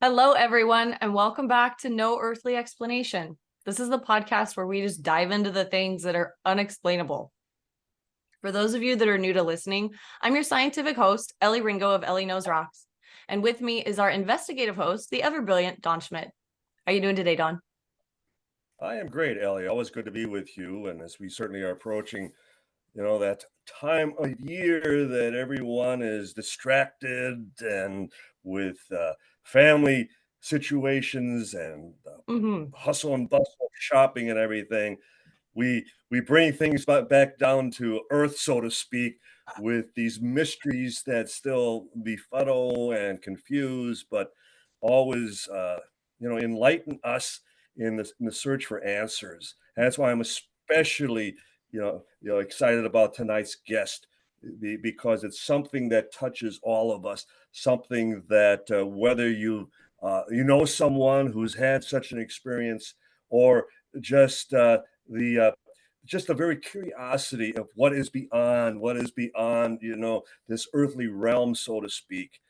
Hello, everyone, and welcome back to No Earthly Explanation. This is the podcast where we just dive into the things that are unexplainable. For those of you that are new to listening, I'm your scientific host, Elley Ringo of Elley Knows Rocks. And with me is our investigative host, the ever-brilliant Don Schmidt. How are you doing today, Don? I am great, Ellie. Always good to be with you. And as we certainly are approaching, that time of year that everyone is distracted and with family situations and hustle and bustle of shopping and everything, we bring things back down to earth, so to speak, with these mysteries that still befuddle and confuse, but always, enlighten us in the search for answers. And that's why I'm especially, excited about tonight's guest because it's something that touches all of us. Something that whether you know someone who's had such an experience or just the just the very curiosity of what is beyond this earthly realm, so to speak.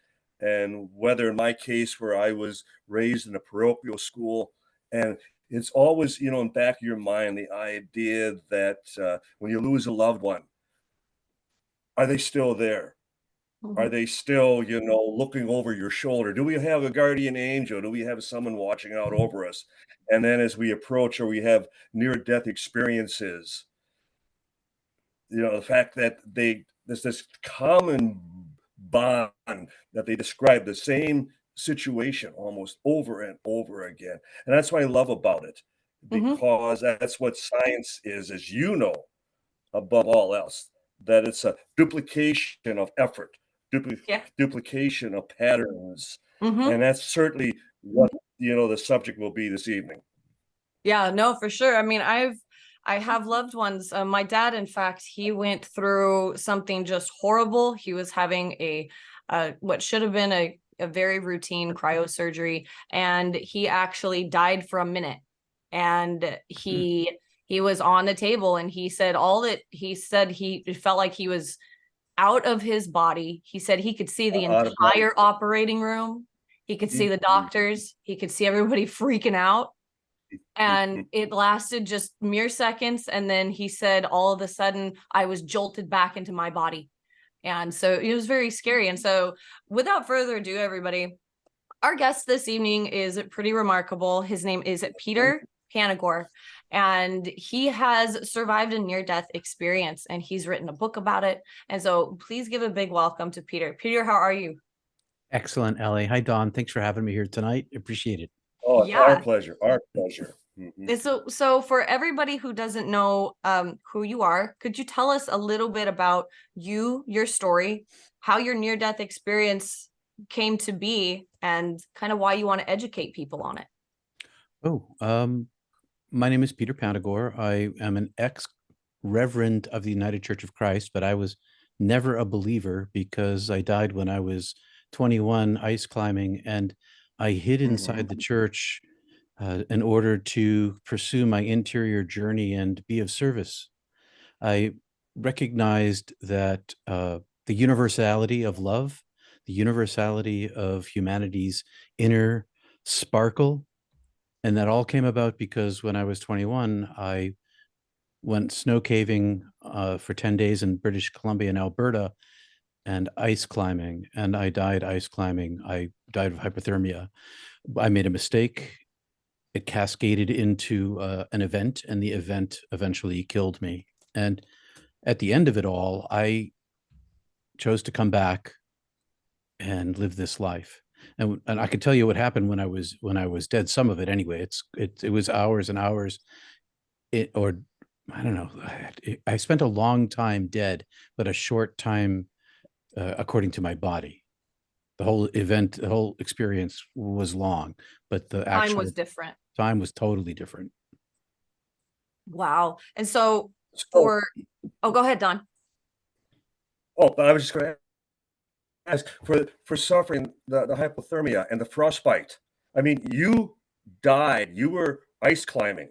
And whether in my case where I was raised in a parochial school, and it's always in the back of your mind the idea that when you lose a loved one, are they still there? Are they still, looking over your shoulder? Do we have a guardian angel? Do we have someone watching out over us? And then as we approach or we have near death experiences, the fact that there's this common bond that they describe the same situation almost over and over again. And that's what I love about it, because that's what science is, as you know, above all else, that it's a duplication of effort, Yeah. duplication of patterns. Mm-hmm. And that's certainly what, the subject will be this evening. Yeah, no, for sure. I mean, I have loved ones. My dad, in fact, he went through something just horrible. He was having what should have been a very routine cryosurgery, and he actually died for a minute. And he was on the table, and he said he felt like he was out of his body. He said he could see the Out of body. entire operating room. He could see the doctors. He could see everybody freaking out. And it lasted just mere seconds. And then he said, all of a sudden, I was jolted back into my body. And so it was very scary. And so without further ado, everybody, our guest this evening is pretty remarkable. His name is Peter Panagore, and he has survived a near-death experience, and he's written a book about it. And so please give a big welcome to Peter. Peter, how are you? Excellent, Ellie. Hi, Don. Thanks for having me here tonight. Appreciate it. Oh, it's Yeah. our pleasure. Our pleasure. And so for everybody who doesn't know who you are, could you tell us a little bit about you, your story, how your near-death experience came to be, and kind of why you want to educate people on it? My name is Peter Panagore. I am an ex-reverend of the United Church of Christ, but I was never a believer because I died when I was 21 ice climbing, and I hid inside the church in order to pursue my interior journey and be of service. I recognized that the universality of love, the universality of humanity's inner sparkle, and that all came about because when I was 21, I went snow caving for 10 days in British Columbia and Alberta and ice climbing, and I died ice climbing. I died of hypothermia. I made a mistake. It cascaded into an event, and the event eventually killed me. And at the end of it all, I chose to come back and live this life. And I can tell you what happened when I was dead. Some of it anyway. It was hours and hours. Or I don't know. I spent a long time dead, but a short time according to my body. The whole event, the whole experience was long, but the Time actual was different. time was totally different. Wow. And so So, go ahead, Don. I was just going to ask for suffering the hypothermia and the frostbite. I mean, you died. You were ice climbing,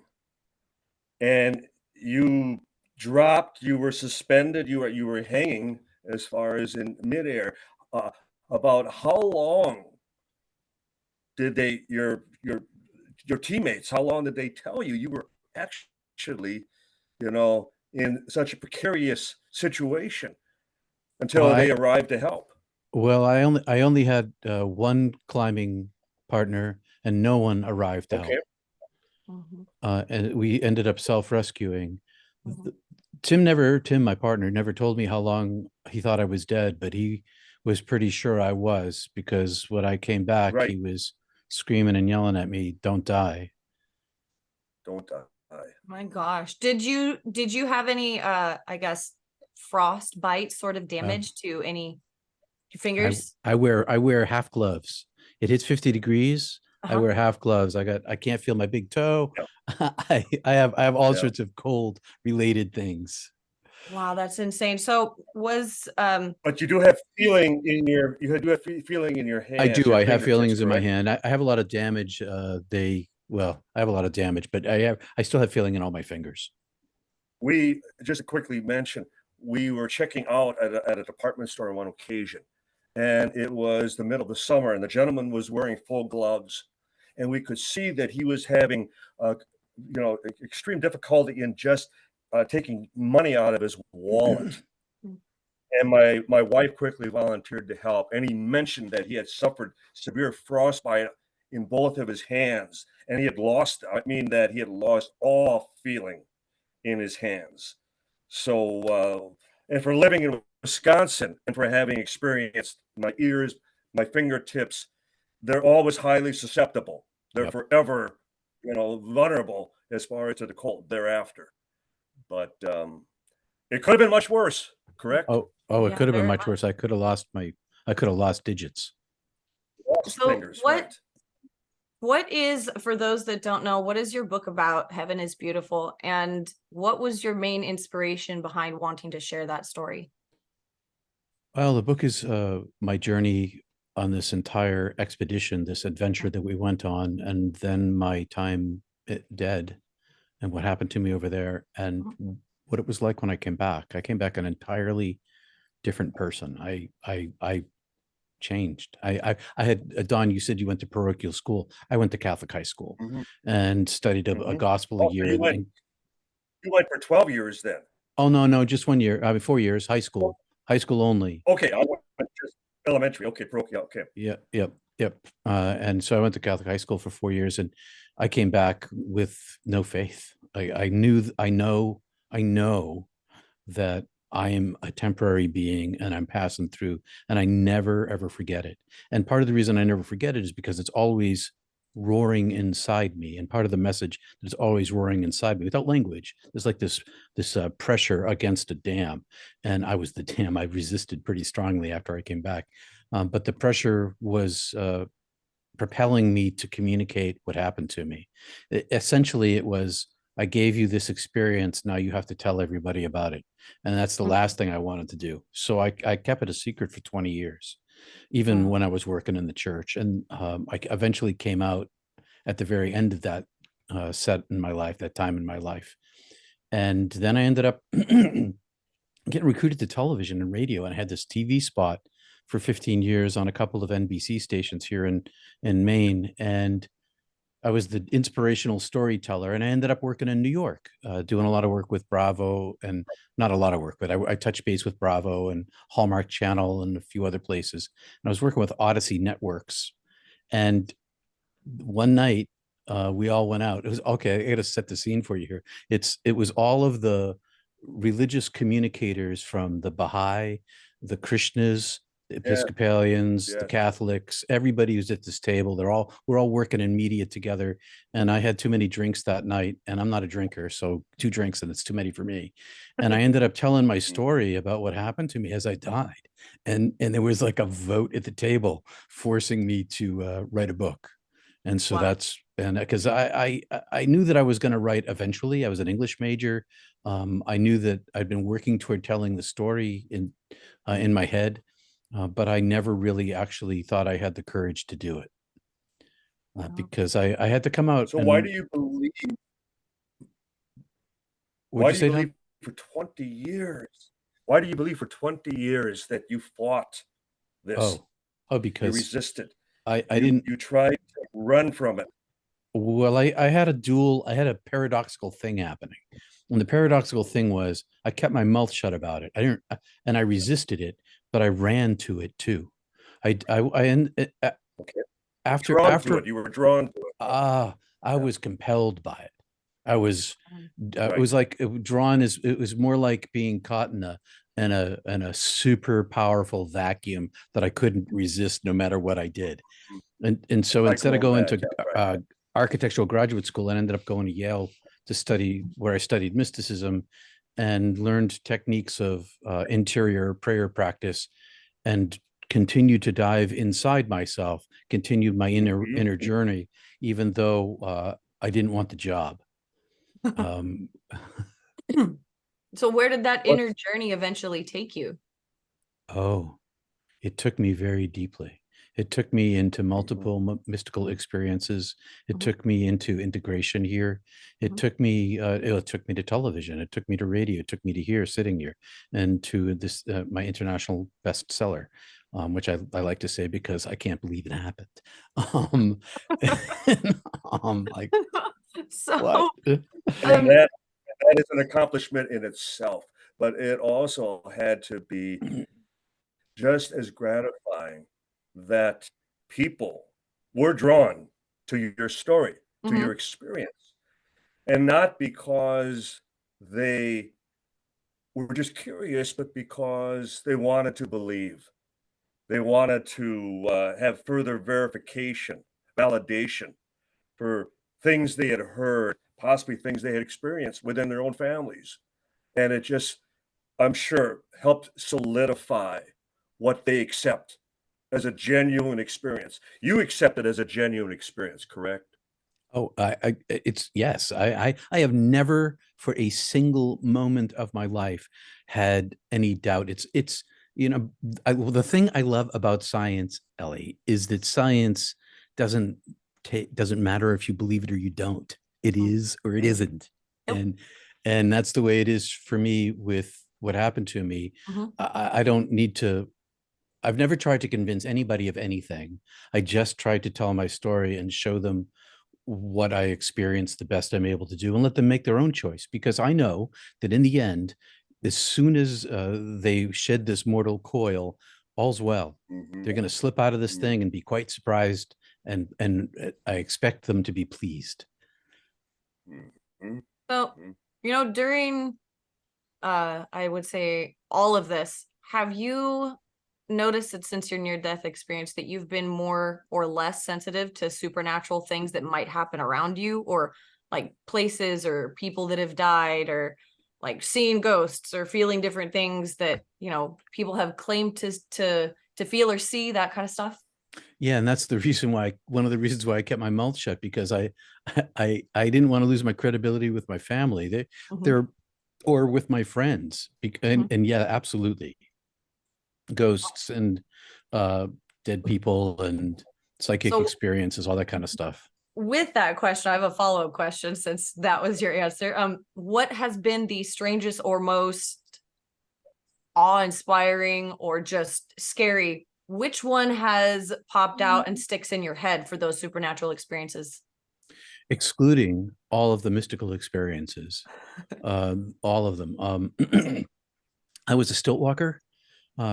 and you dropped. You were suspended. You were hanging as far as in midair. Uh, about how long did they your teammates, how long did they tell you you were actually, in such a precarious situation Well, until they arrived to help? I only had one climbing partner, and no one arrived to Okay. help. Mhm, And we ended up self-rescuing. mhm. Tim, my partner, never told me how long he thought I was dead, but he was pretty sure I was, because when I came back, Right. he was screaming and yelling at me, "Don't die." Don't die. My gosh. Did you have any I guess frostbite sort of Uh, damage to any your I fingers? I wear half gloves. It hits 50 degrees. I Uh-huh. wear half gloves. I can't feel my big toe. Yeah. I have all Yeah. sorts of cold related things. Wow, that's insane. So was But you do have feeling in your feeling in your I hands, do. your I have fingertips, feelings in my correct? hand. I have a lot of damage. I have a lot of damage, but I still have feeling in all my fingers. We just to quickly mention, we were checking out at a department store on one occasion, and it was the middle of the summer, and the gentleman was wearing full gloves, and we could see that he was having, extreme difficulty in just taking money out of his wallet. And my wife quickly volunteered to help, and he mentioned that he had suffered severe frostbite in both of his hands, and that he had lost all feeling in his hands. So, and for living in Wisconsin and for having experienced my ears, my fingertips, they're always highly susceptible. They're Yep. forever, vulnerable as far as to the cold thereafter. But it could have been much worse, correct? It yeah, could have been very much much. worse. I could have lost digits. Lost So fingers, right? what is, for those that don't know, what is your book about? Heaven is Beautiful. And what was your main inspiration behind wanting to share that story? Well, the book is my journey on this entire expedition, this adventure that we went on, and then my time dead, and what happened to me over there, and what it was like when I came back. I came back an entirely different person. I changed. I had Don. You said you went to parochial school. I went to Catholic high school Mhm, and studied a mhm. gospel a Oh, so year. you went for 12 years then. Oh no, just 1 year. I mean, 4 years, high school only. Okay, I went just elementary. Okay, parochial. Okay. Yep. And so I went to Catholic high school for 4 years, and I came back with no faith. I know that I am a temporary being and I'm passing through, and I never ever forget it. And part of the reason I never forget it is because it's always roaring inside me, and part of the message that's always roaring inside me without language. There's like this pressure against a dam, and I was the dam. I resisted pretty strongly after I came back, but the pressure was propelling me to communicate what happened to me. Essentially, it was, I gave you this experience. Now you have to tell everybody about it. And that's the Mhm. last thing I wanted to do. So I kept it a secret for 20 years, even Wow. when I was working in the church. And I eventually came out at the very end of that that time in my life. And then I ended up getting recruited to television and radio, and I had this TV spot for 15 years on a couple of NBC stations here in Maine, and I was the inspirational storyteller, and I ended up working in New York, doing a lot of work with Bravo, and not a lot of work, but I touched base with Bravo and Hallmark Channel and a few other places. And I was working with Odyssey Networks, and one night we all went out. It was okay. I got to set the scene for you here. It was all of the religious communicators from the Baha'i, the Krishnas, the Yeah, Episcopalians, the yes. Catholics. Everybody was at this table. We're all working in media together. And I had too many drinks that night, and I'm not a drinker, so 2 drinks and it's too many for me. And I ended up telling my Mhm. story about what happened to me as I died. And there was like a vote at the table forcing me to write a book. And so Wow. that's, and because I knew that I was going to write eventually. I was an English major. I knew that I'd been working toward telling the story in my head, but I never really actually thought I had the courage to do it, Wow. because I had to come out. So And what'd why you do you say, believe Don? for 20 years? Why do you believe for 20 years that you fought this? Oh, You because resisted. I didn't. You tried to run from it? Well, I had a paradoxical thing happening. And the paradoxical thing was I kept my mouth shut about it. I didn't, and I resisted it, but I ran to it too. And Okay. after, Drawn to it. You were drawn to it. I Yeah. was compelled by it. I was, it Right. was like it was more like being caught in a super powerful vacuum that I couldn't resist no matter what I did. And so instead of Cycle going back. to Yeah, right. architectural graduate school, I ended up going to Yale to study, where I studied mysticism and learned techniques of interior prayer practice, and continued to dive inside myself, continued my inner journey, even though I didn't want the job. So where did that What's inner journey eventually take you? Oh, it took me very deeply. It took me into multiple mystical experiences. It Mhm. took me into integration here. It Mhm. took me. It took me to television. It took me to radio. It took me to here, sitting here, and to this my international bestseller, which I like to say because I can't believe it happened. Um, like what? So, and um, that is an accomplishment in itself, but it also had to be just as gratifying that people were drawn to your story, to mhm, your experience, and not because they were just curious, but because they wanted to believe. They wanted to have further verification, validation for things they had heard, possibly things they had experienced within their own families. And it just, I'm sure, helped solidify what they accept as a genuine experience. You accept it as a genuine experience, correct? Oh, it's yes. I have never for a single moment of my life had any doubt. It's well, the thing I love about science, Ellie, is that science doesn't doesn't matter if you believe it or you don't. It mhm. is or it isn't, Yep. and that's the way it is for me with what happened to me. Mhm. I don't need to. I've never tried to convince anybody of anything. I just tried to tell my story and show them what I experienced the best I'm able to do, and let them make their own choice. Because I know that in the end, as soon as they shed this mortal coil, all's well. Mhm, They're going to slip out of this mhm, thing and be quite surprised, and I expect them to be pleased. mhm, So, mhm. during I would say all of this, have you noticed that since your near-death experience that you've been more or less sensitive to supernatural things that might happen around you, or like places or people that have died, or like seeing ghosts or feeling different things that, people have claimed to feel or see, that kind of stuff? Yeah, and that's the reason why one of the reasons why I kept my mouth shut, because I didn't want to lose my credibility with my family. Mhm, They're or with my friends. mhm. And yeah, absolutely. Ghosts and uh dead people and psychic So experiences, all that kind of stuff. with that question, I have a follow-up question since that was your answer. What has been the strangest or most awe-inspiring or just scary? Which one has popped out and sticks in your head for those supernatural experiences? Excluding all of the mystical experiences, all of them. I was a stilt walker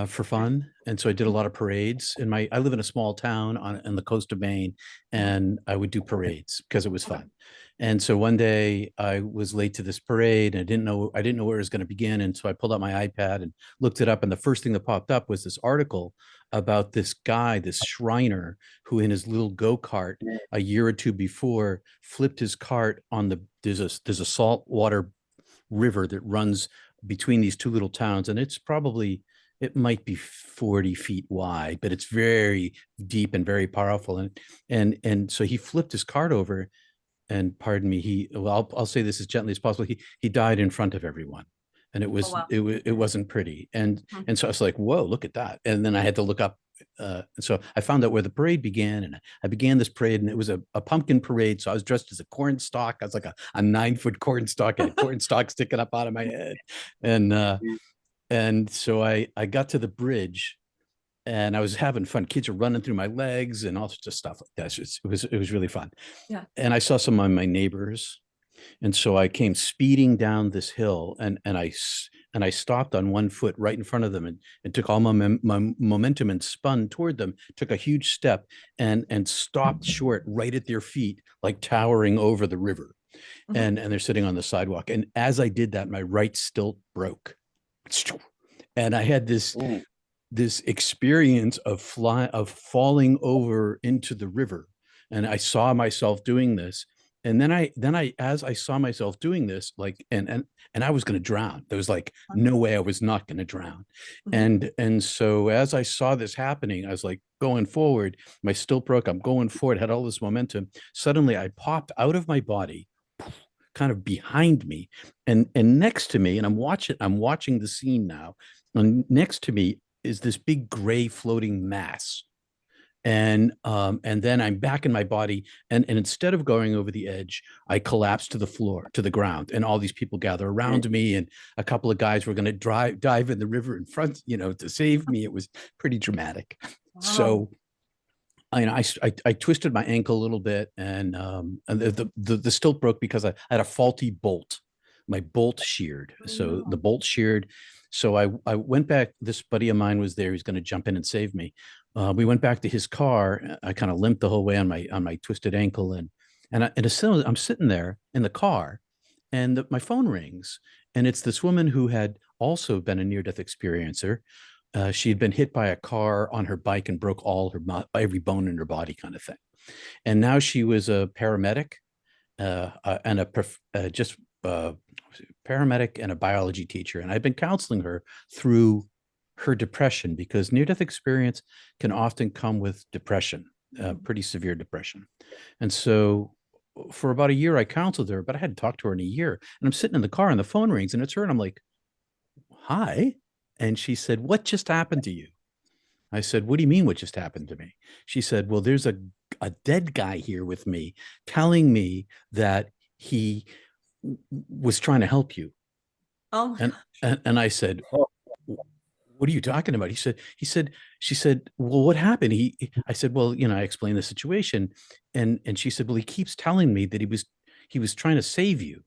for fun, and so I did a lot of parades. I live in a small town on the coast of Maine, Mhm. and I would do parades because it was fun. And so one day I was late to this parade, and I didn't know where it was going to begin, and so I pulled out my iPad and looked it up, and the first thing that popped up was this article about this guy, this Shriner, who in his little go-kart a year or two before flipped his cart on there's a saltwater river that runs between these two little towns, and it might be 40 feet wide, but it's very deep and very powerful. And so he flipped his cart over, and pardon me, I'll say this as gently as possible. He died in front of everyone. And Oh wow. it wasn't pretty. And Mhm. and so I was like, whoa, look at that. And then I had to look up. And so I found out where the parade began, and I began this parade, and it was a pumpkin parade. So I was dressed as a corn stalk. I was like a 9-foot corn stalk. I had corn stalk sticking up out of my head. And so I got to the bridge, and I was having fun. Kids are running through my legs and all sorts of stuff like that. It was really fun. Yeah. And I saw some of my neighbors, and so I came speeding down this hill, and I stopped on one foot right in front of them, and took all my momentum and spun toward them. Took a huge step and stopped short right at their feet, like towering over the river. And they're sitting on the sidewalk. And as I did that, my right stilt broke, and I had this Ooh. this experience of falling over into the river. And I saw myself doing this. And then as I saw myself doing this, like, and I was going to drown. There was like no way I was not going to drown. And so as I saw this happening, I was like going forward, my stilt broke, I'm going forward, had all this momentum. Suddenly I popped out of my body, kind of behind me, and next to me, and I'm watching the scene now. And next to me is this big gray floating mass. And then I'm back in my body, and instead of going over the edge, I collapsed to the floor, to the ground, and all these people gather around me, and a couple of guys were going to dive in the river in front, to save me. It was pretty dramatic. Wow. So I twisted my ankle a little bit, and the stilt broke because I had a faulty bolt. My bolt sheared. So the bolt sheared. So I went back. This buddy of mine was there. He's going to jump in and save me. We went back to his car. I kind of limped the whole way on my twisted ankle, and I'm sitting there in the car, and my phone rings, and it's this woman who had also been a near-death experiencer. She had been hit by a car on her bike and broke every bone in her body, kind of thing. And now she was a paramedic and paramedic and a biology teacher. And I've been counseling her through her depression, because near-death experience can often come with depression, pretty severe depression. And so for about a year, I counseled her, but I hadn't talked to her in a year. And I'm sitting in the car and the phone rings and it's her. And I'm like, hi. And she said, what just happened to you? I said, what do you mean what just happened to me? She said, well, there's a dead guy here with me telling me that he was trying to help you. Oh, and I said, what are you talking about? She said, well, what happened? I said, well, I explained the situation. And she said, well, he keeps telling me that he was trying to save you.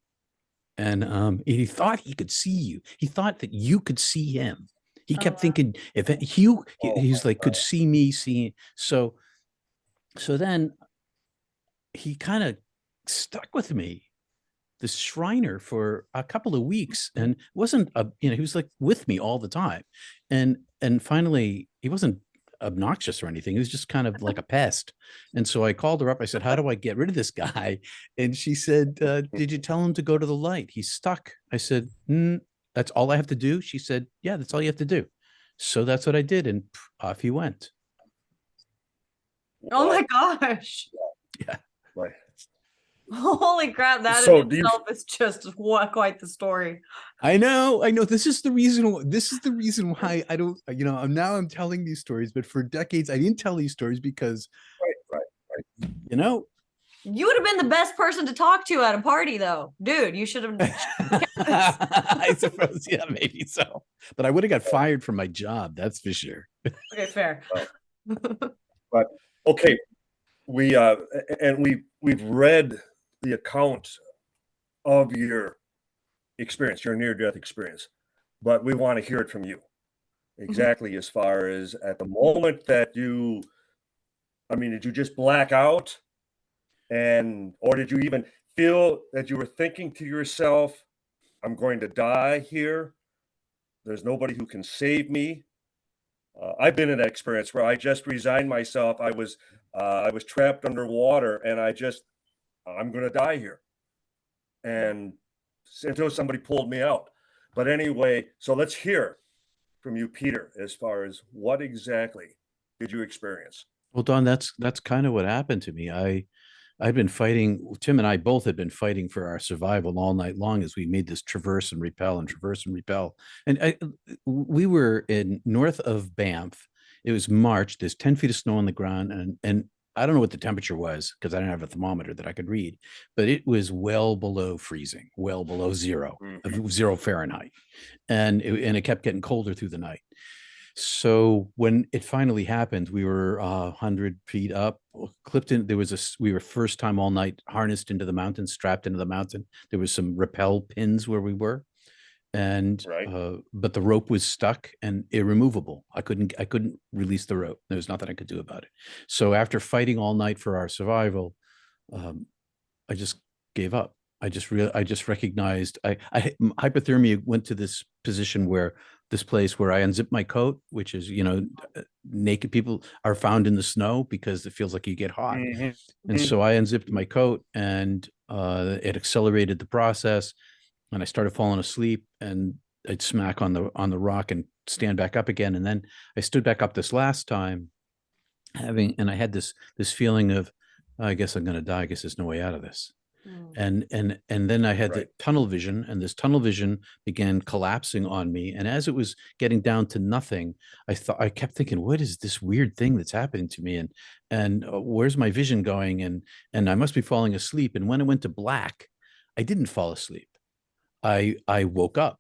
And he thought he could see you. He thought that you could see him. He kept thinking if he's like, could see me seeing. So then he kind of stuck with me, this Shriner, for a couple of weeks, and wasn't he was like with me all the time. And finally he wasn't obnoxious or anything. He was just kind of like a pest. And so I called her up. I said, how do I get rid of this guy? And she said, did you tell him to go to the light? He's stuck. I said, that's all I have to do? She said, yeah, that's all you have to do. So that's what I did. And off he went. oh my gosh. Yeah. Right. Holy crap. That So in itself is just quite the story. I know. This is the reason why I don't, now I'm telling these stories, but for decades I didn't tell these stories because, Right. You would have been the best person to talk to at a party, though. Dude, you should have. I suppose, yeah, maybe so. But I would have got fired from my job. That's for sure. Okay, fair. But okay, we've read the account of your experience, your near-death experience, but we want to hear it from you. Exactly, as far as at the moment that did you just black out? Or did you even feel that you were thinking to yourself, I'm going to die here. There's nobody who can save me. I've been in that experience where I just resigned myself. I was trapped underwater, and I'm going to die here. And until somebody pulled me out. But anyway, so let's hear from you, Peter, as far as what exactly did you experience? Well, Don, that's kind of what happened to me. I'd been fighting. Tim and I both had been fighting for our survival all night long as we made this traverse and repel. And we were north of Banff. It was March. There's 10 feet of snow on the ground, and I don't know what the temperature was because I didn't have a thermometer that I could read, but it was well below freezing, well below zero Fahrenheit, and it kept getting colder through the night. So when it finally happened, we were 100 feet up, clipped in. We were first time all night harnessed into the mountain, strapped into the mountain. There was some rappel pins where we were, and Right. but the rope was stuck and irremovable. I couldn't release the rope. There was nothing I could do about it. So after fighting all night for our survival, um, I just gave up. I just recognized hypothermia went to this position where this place where I unzip my coat, which is, naked people are found in the snow because it feels like you get hot. And so I unzipped my coat, and it accelerated the process, and I started falling asleep, and I'd smack on the rock and stand back up again. And then I stood back up this last time, and I had this feeling of, I guess I'm going to die. I guess there's no way out of this. And then I had the Right. tunnel vision, and this tunnel vision began collapsing on me. And as it was getting down to nothing, I kept thinking, what is this weird thing that's happening to me? And where's my vision going? And I must be falling asleep. And when it went to black, I didn't fall asleep. I woke up.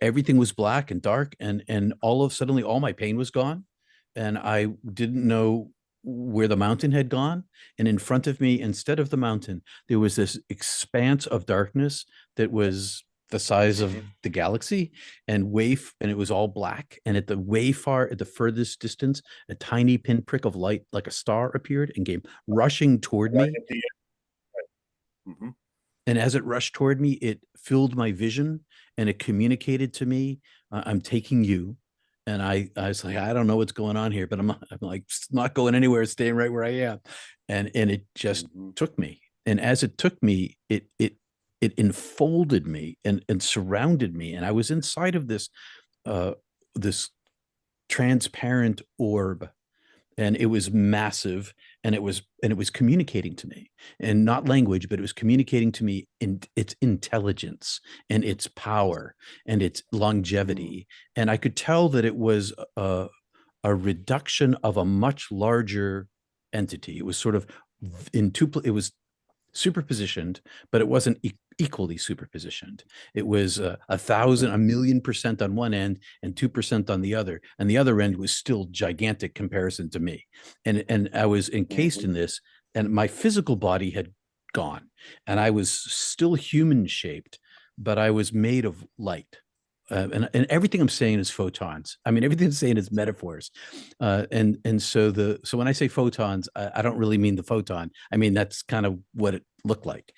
Everything was black and dark, and suddenly all my pain was gone, and I didn't know where the mountain had gone. And in front of me, instead of the mountain, there was this expanse of darkness that was the size of the galaxy, and it was all black. And at the furthest distance, a tiny pinprick of light like a star appeared and came rushing toward Right me. at the end. Mhm. And as it rushed toward me, it filled my vision, and it communicated to me, I'm taking you. And I was like, I don't know what's going on here, but I'm like, not going anywhere, staying right where I am. And it just took me. And as it took me, it enfolded me and surrounded me. And I was inside of this transparent orb, and it was massive, and it was communicating to me, and not language, but it was communicating to me in its intelligence and its power and its longevity. And I could tell that it was a reduction of a much larger entity. It was sort of it was superpositioned, but it wasn't equally superpositioned. It was a 1,000,000,000% on one end and 2% on the other, and the other end was still gigantic comparison to me. And I was encased in this, and my physical body had gone, and I was still human shaped, but I was made of light. And everything I'm saying is photons. I mean, everything I'm saying is metaphors. So when I say photons, I don't really mean the photon. I mean, that's kind of what it looked like.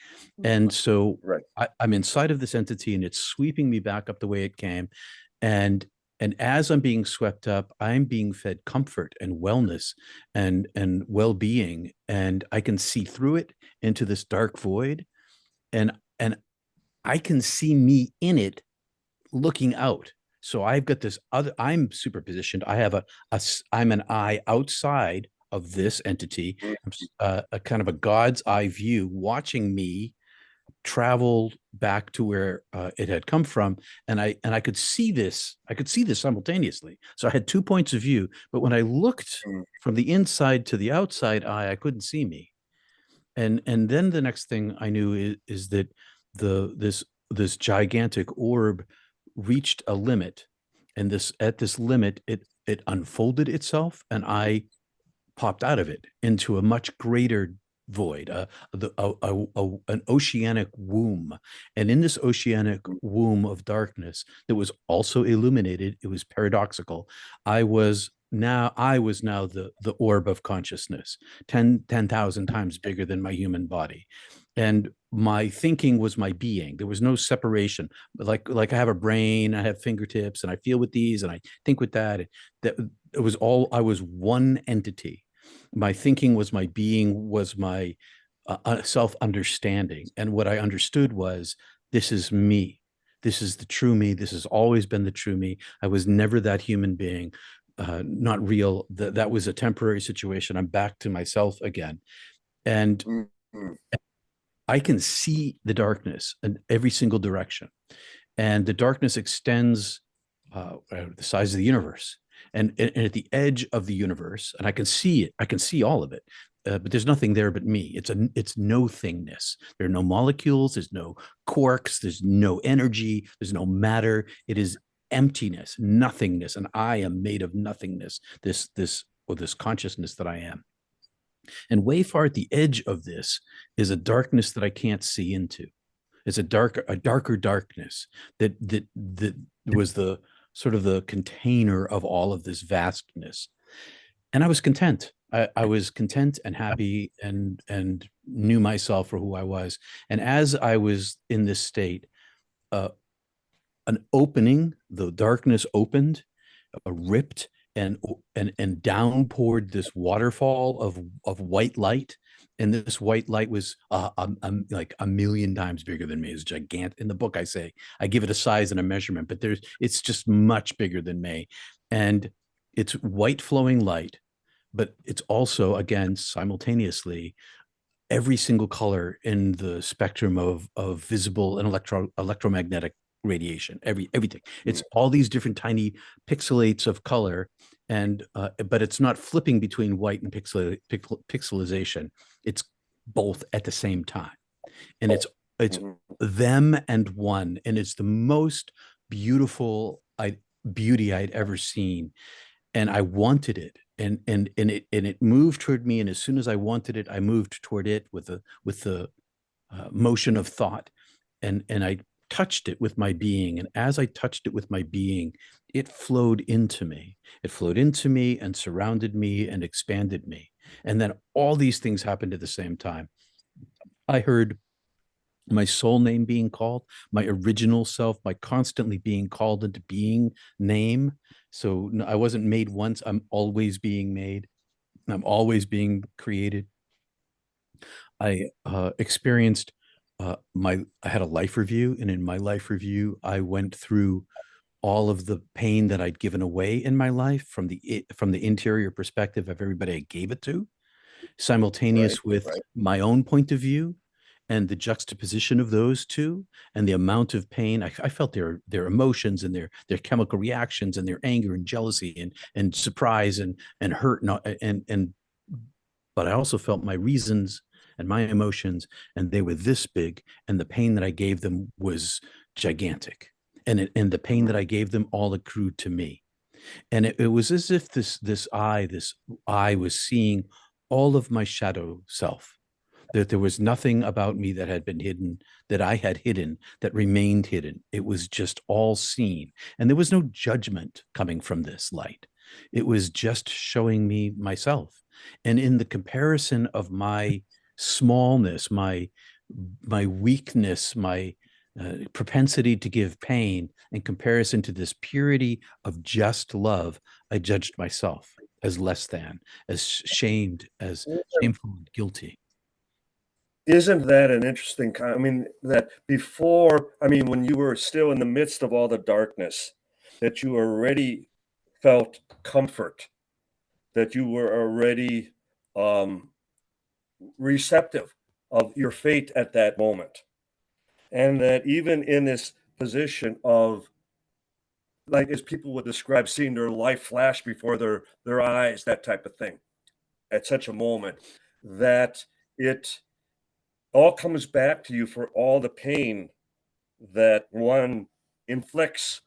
And so Right. I'm inside of this entity, and it's sweeping me back up the way it came. And as I'm being swept up, I'm being fed comfort and wellness and well-being, and I can see through it into this dark void, and I can see me in it looking out. So I've got this other, I'm superpositioned. I have I'm an eye outside of this entity. I'm a kind of a God's eye view watching me travel back to where it had come from. And I could see this. I could see this simultaneously. So I had 2 points of view, but when I looked from the inside to the outside eye, I couldn't see me. And then the next thing I knew is that this gigantic orb reached a limit, and at this limit, it unfolded itself, and I popped out of it into a much greater void, an oceanic womb. And in this oceanic womb of darkness that was also illuminated, it was paradoxical. I was now the orb of consciousness, 10,000 times bigger than my human body. And my thinking was my being. There was no separation. Like I have a brain, I have fingertips, and I feel with these, and I think with that. That it was all. I was one entity. My thinking was my being, was my self-understanding, and what I understood was, this is me. This is the true me. This has always been the true me. I was never that human being. Not real. That was a temporary situation. I'm back to myself again, and I can see the darkness in every single direction, and the darkness extends the size of the universe, and at the edge of the universe, and I can see it. I can see all of it, but there's nothing there but me. It's no thingness. There are no molecules. There's no quarks. There's no energy. There's no matter. It is emptiness, nothingness, and I am made of nothingness, this consciousness that I am. And way far at the edge of this is a darkness that I can't see into. It's a darker darkness that was the sort of the container of all of this vastness. And I was content. I was content and happy and knew myself for who I was. And as I was in this state, an opening, the darkness opened, ripped, and downpoured this waterfall of white light. And this white light was like 1,000,000 times bigger than me. It's gigantic. In the book, I give it a size and a measurement, but it's just much bigger than me. And it's white flowing light, but it's also, again, simultaneously, every single color in the spectrum of visible and electromagnetic radiation, everything. It's all these different tiny pixelates of color, and but it's not flipping between white and pixelization. It's both at the same time, and it's them and one, and it's the most beautiful beauty I'd ever seen, and I wanted it, and it moved toward me, and as soon as I wanted it, I moved toward it with the motion of thought, and I touched it with my being. And as I touched it with my being, it flowed into me. It flowed into me and surrounded me and expanded me. And then all these things happened at the same time. I heard my soul name being called, my original self, my constantly being called into being name. So I wasn't made once. I'm always being made. I'm always being created. I experienced I had a life review, and in my life review, I went through all of the pain that I'd given away in my life from the interior perspective of everybody I gave it to, simultaneous with my own point of view, and the juxtaposition of those two, and the amount of pain I felt, their emotions and their chemical reactions, and their anger and jealousy and surprise and hurt, and but I also felt my reasons and my emotions, and they were this big, and the pain that I gave them was gigantic, and the pain that I gave them all accrued to me. And it was as if this eye was seeing all of my shadow self, that there was nothing about me that had been hidden, that I had hidden, that remained hidden. It was just all seen, and there was no judgment coming from this light. It was just showing me myself. And in the comparison of my smallness, my weakness, my propensity to give pain, in comparison to this purity of just love, I judged myself as less than, as shamed, as shameful and guilty. Isn't that an interesting I mean, that before, I mean, when you were still in the midst of all the darkness, that you already felt comfort, that you were already receptive of your fate at that moment. And that even in this position of, like, as people would describe, seeing their life flash before their eyes, that type of thing, at such a moment, that it all comes back to you for all the pain that one inflicts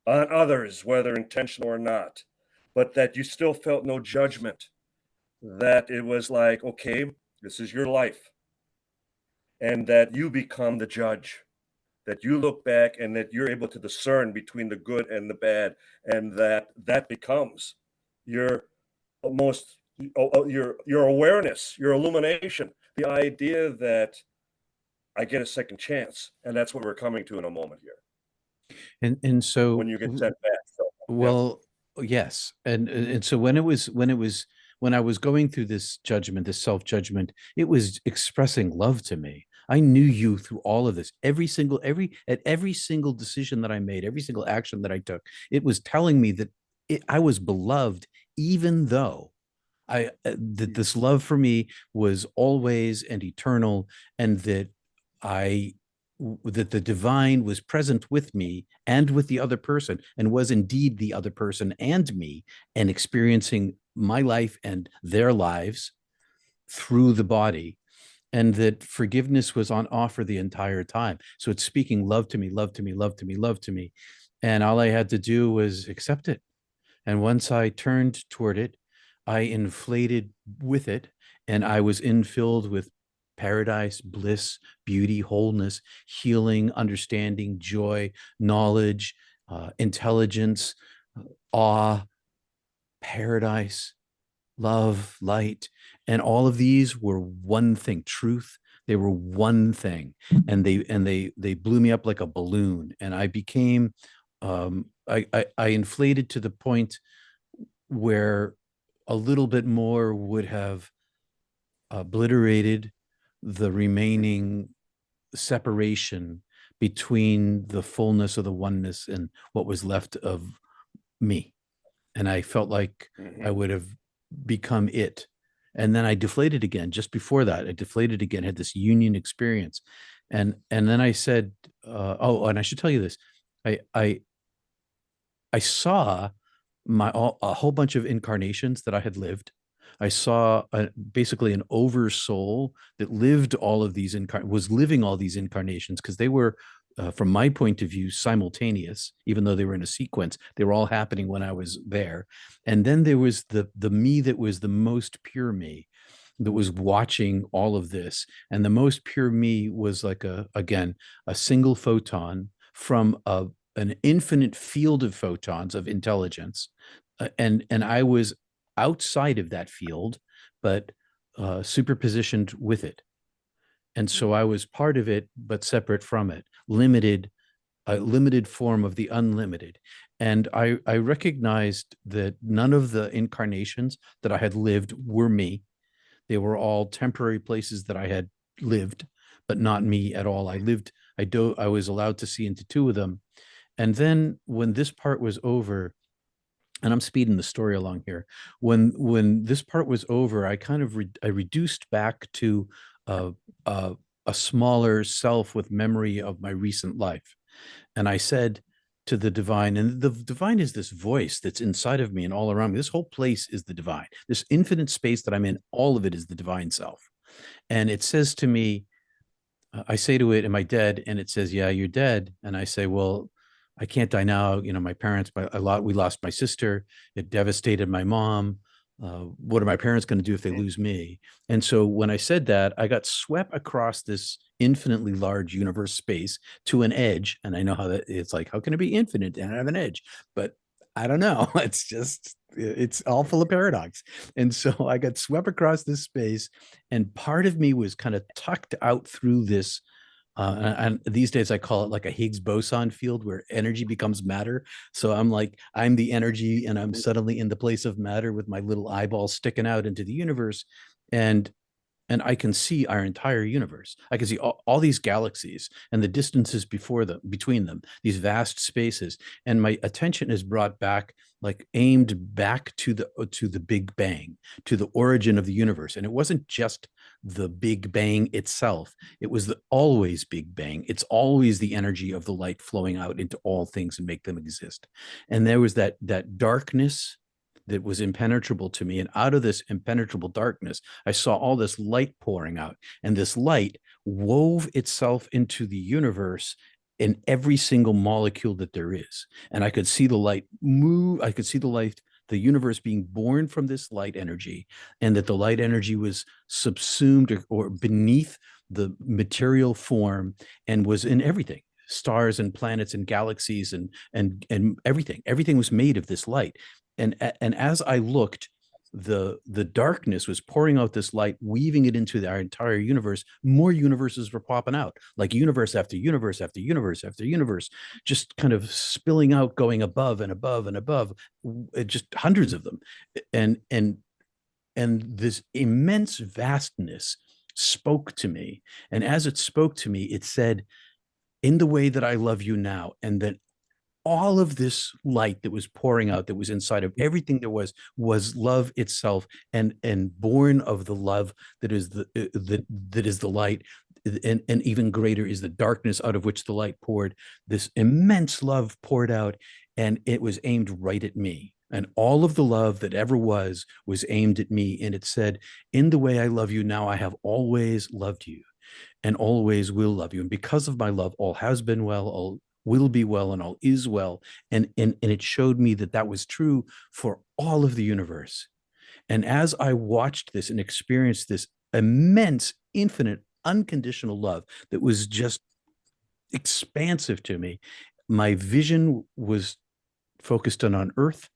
on others, whether intentional or not, but that you still felt no judgment, that it was like, okay, this is your life, and that you become the judge, that you look back and that you're able to discern between the good and the bad, and that becomes your most your awareness, your illumination, the idea that I get a second chance. And that's what we're coming to in a moment here, And so when you get sent back. So, yeah. well, yes. And so when I was going through this judgment, this self-judgment, it was expressing love to me. I knew you through all of this. Every single decision that I made, every single action that I took, it was telling me that I was beloved, even though that this love for me was always and eternal, and that the divine was present with me and with the other person, and was indeed the other person and me, and experiencing my life and their lives through the body. and that forgiveness was on offer the entire time. So it's speaking love to me, love to me, love to me, love to me. And all I had to do was accept it. And once I turned toward it, I inflated with it, and I was infilled with paradise, bliss, beauty, wholeness, healing, understanding, joy, knowledge, intelligence, awe, paradise, love, light. And all of these were one thing, truth. They were one thing. And they blew me up like a balloon. And I became, I inflated to the point where a little bit more would have obliterated the remaining separation between the fullness of the oneness and what was left of me. And I felt like I would have become it. And then I deflated again. Just before that, I deflated again, had this union experience. And then I said, oh, and I should tell you this. I saw a whole bunch of incarnations that I had lived. I saw basically an oversoul that lived all of these was living all these incarnations, because they were, from my point of view, simultaneous. Even though they were in a sequence, they were all happening when I was there. And then there was the me that was the most pure me, that was watching all of this. And the most pure me was like a single photon from an infinite field of photons of intelligence. And I was outside of that field, but superpositioned with it. And so I was part of it, but separate from it, a limited form of the unlimited. And I recognized that none of the incarnations that I had lived were me. They were all temporary places that I had lived, but not me at all. I was allowed to see into two of them. And then when this part was over, and I'm speeding the story along here, when this part was over, I kind of I reduced back to a smaller self with memory of my recent life. And I said to the divine, and the divine is this voice that's inside of me and all around me. This whole place is the divine. This infinite space that I'm in, all of it is the divine self. And it says to me, I say to it, am I dead? And it says, yeah, you're dead. And I say, well, I can't die now. You know, my parents, we lost my sister. It devastated my mom. What are my parents going to do if they lose me? And so when I said that, I got swept across this infinitely large universe space to an edge. And I know how that it's like, how can it be infinite and have an edge? But I don't know. It's all full of paradox. And so I got swept across this space, and part of me was kind of tucked out through this. And these days I call it like a Higgs boson field, where energy becomes matter. So I'm the energy, and I'm suddenly in the place of matter with my little eyeball sticking out into the universe. And I can see our entire universe. I can see all these galaxies and the distances between them, these vast spaces. And my attention is brought back, like aimed back to the Big Bang, to the origin of the universe. And it wasn't just the Big Bang itself. It was the always Big Bang. It's always the energy of the light flowing out into all things and make them exist. And there was that darkness that was impenetrable to me. And out of this impenetrable darkness, I saw all this light pouring out. And this light wove itself into the universe in every single molecule that there is. And I could see the light move. I could see the universe being born from this light energy, and that the light energy was subsumed or beneath the material form and was in everything. Stars and planets and galaxies and everything was made of this light. And as I looked, the darkness was pouring out this light, weaving it into our entire universe. More universes were popping out, like universe after universe after universe after universe, just kind of spilling out, going above and above and above, just hundreds of them. And this immense vastness spoke to me. And as it spoke to me, it said, in the way that I love you now, and that all of this light that was pouring out, that was inside of everything there was love itself, and born of the love that is the light, and even greater is the darkness out of which the light poured. This immense love poured out, and it was aimed right at me. And all of the love that ever was aimed at me. And it said, in the way I love you now, I have always loved you and always will love you. And because of my love, all has been well, all will be well, and all is well. And it showed me that that was true for all of the universe. And as I watched this and experienced this immense, infinite, unconditional love that was just expansive to me, my vision was focused on Earth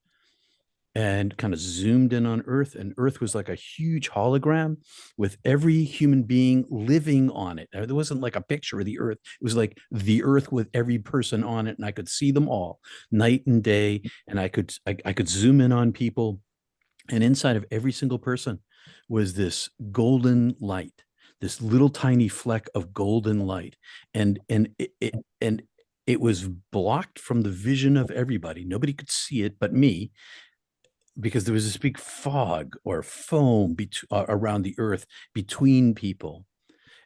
and kind of zoomed in on Earth. And Earth was like a huge hologram with every human being living on it. There wasn't like a picture of the Earth. It was like the Earth with every person on it. And I could see them all night and day. And I could zoom in on people. And inside of every single person was this golden light, this little tiny fleck of golden light. And it was blocked from the vision of everybody. Nobody could see it but me, because there was this big fog or foam around the Earth between people.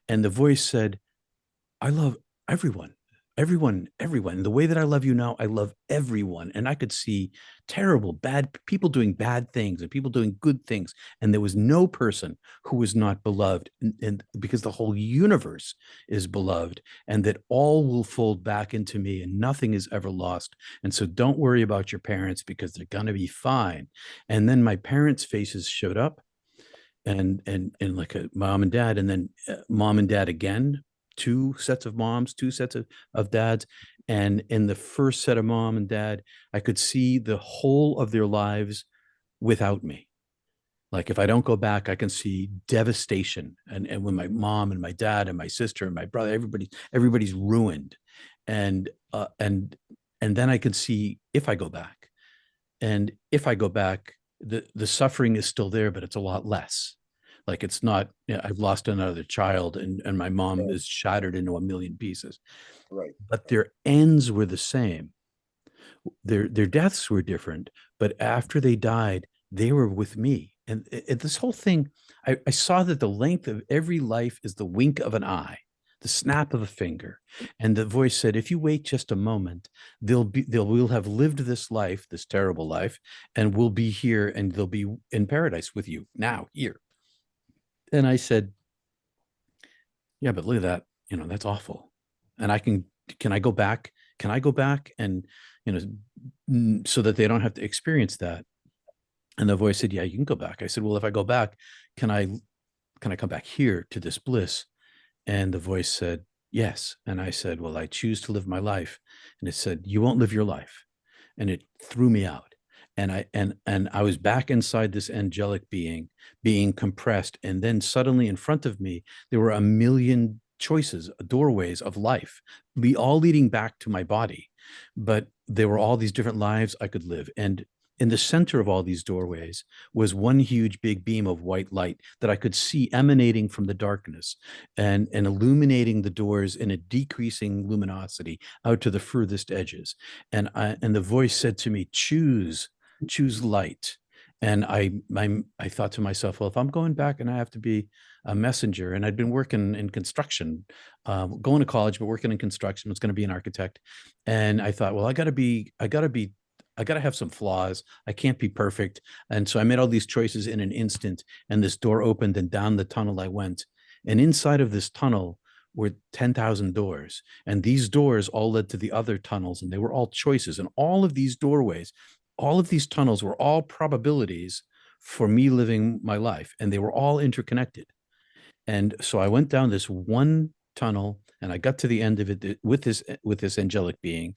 And the voice said, I love everyone, everyone. The way that I love you now, I love everyone. And I could see terrible, bad people doing bad things and people doing good things. And there was no person who was not beloved. And because the whole universe is beloved, and that all will fold back into me and nothing is ever lost. And so don't worry about your parents, because they're going to be fine. And then my parents' faces showed up, and like a mom and dad, and then mom and dad again, two sets of moms, two sets of dads. And in the first set of mom and dad, I could see the whole of their lives without me. Like if I don't go back, I can see devastation. And when my mom and my dad and my sister and my brother, everybody's ruined. And then I can see if I go back. And if I go back, the suffering is still there, but it's a lot less. Like it's not, I've lost another child and my mom is shattered into a million pieces. Right. But their ends were the same. Their deaths were different, but after they died, they were with me. And this whole thing, I saw that the length of every life is the wink of an eye, the snap of a finger. And the voice said, if you wait just a moment, we'll have lived this life, this terrible life, and we'll be here, and they'll be in paradise with you now, here. And I said, yeah, but look at that, that's awful. And can I go back? Can I go back and, so that they don't have to experience that? And the voice said, yeah, you can go back. I said, well, if I go back, can I come back here to this bliss? And the voice said, yes. And I said, well, I choose to live my life. And it said, you won't live your life. And it threw me out. And I was back inside this angelic being compressed. And then suddenly in front of me, there were a million choices, doorways of life, all leading back to my body. But there were all these different lives I could live. And in the center of all these doorways was one huge big beam of white light that I could see emanating from the darkness and illuminating the doors in a decreasing luminosity out to the furthest edges. And the voice said to me, choose light. And I thought to myself, well, if I'm going back and I have to be a messenger, and I'd been working in construction, going to college, but working in construction, I was going to be an architect. And I thought, well, I got to have some flaws. I can't be perfect. And so I made all these choices in an instant, and this door opened and down the tunnel I went. And inside of this tunnel were 10,000 doors. And these doors all led to the other tunnels, and they were all choices. And all of these doorways, all of these tunnels were all probabilities for me living my life, and they were all interconnected. And so I went down this one tunnel, and I got to the end of it with this angelic being,